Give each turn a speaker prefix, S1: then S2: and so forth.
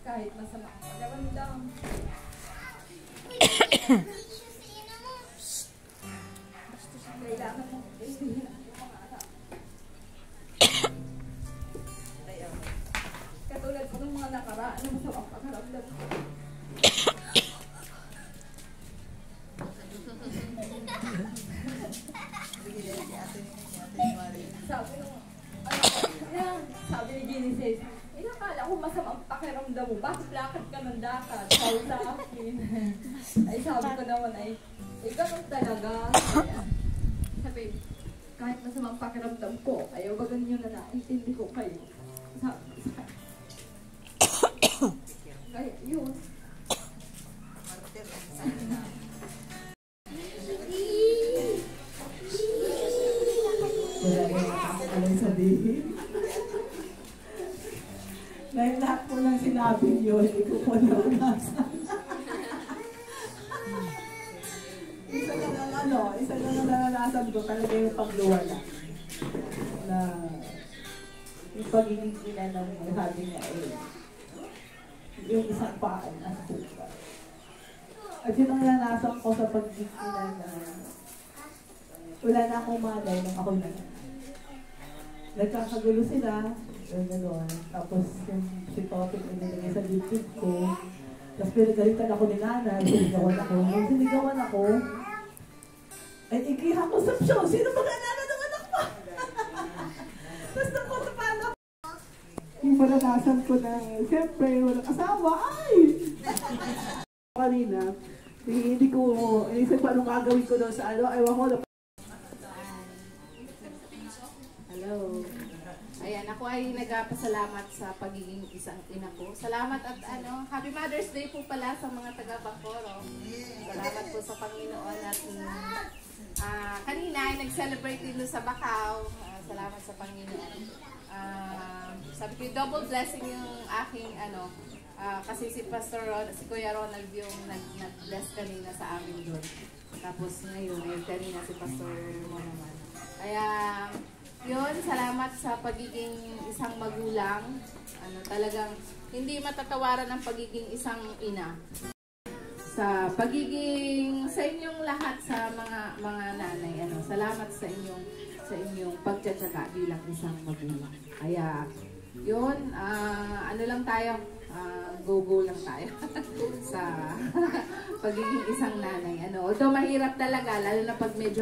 S1: Kahit masama ang pagaramdam. Kailangan mo. Katulad po ng mga nakaraan ng masama ang pagaramdam. Sabi ni Genesis, inakala ko masamang pakiramdam mo, bakit lakad ka ng dakad? Sabi sa akin. Ay sabi ko naman ay, ganun talaga. Sabi, kahit masamang pakiramdam ko, ayaw ba ganyan na naintindi ko kayo? Sabi sa akin. Kaya yun.
S2: Anong sabihin? Dahil lahat po lang sinabi niyo, hindi ko po naranasan. Isa lang ang naranasan ko talaga yung pagluwala. Na yung pagiging ina ng sabi niya yung isang paan na suka. At yun ang naranasan ko sa pagiging ina na wala na akong malay nung ako na. Nagkakagulo sila, gano'n. Tapos yung si Topic nilagay sa dibdib ko. Tapos pinagalitan ako ni Nana, sinigawan ako. Nung sinigawan ako, ay ikihan ko sa show. Sino ba ka Nana ng anak mo? Tapos napunta pa ako. Yung maranasan ko na, siyempre, walang asawa, ay! Kanina, hindi ko, inisip pa anong gagawin ko doon sa ano, ayaw ko na.
S3: Hello. Ayan, ako ay nagpasalamat sa pagiging isang ina ko. Salamat at Happy Mother's Day po pala sa mga taga-Bacooro. Salamat po sa Panginoon at kanina ay nag-celebrate din sa Bacau. Salamat sa Panginoon. Sabi ko, double blessing yung aking kasi si Kuya Ronald yung nag-bless kanina sa amin doon. Tapos ngayon, kanina si Pastor mo naman. Kaya yun, salamat sa pagiging isang magulang. Talagang hindi matatawaran ang pagiging isang ina. Sa pagiging sa inyong lahat sa mga nanay, salamat sa inyong pagtsatsaga bilang isang magulang. Kaya yun, lang tayo, go lang tayo sa pagiging isang nanay. Although mahirap talaga, lalo na pag medyo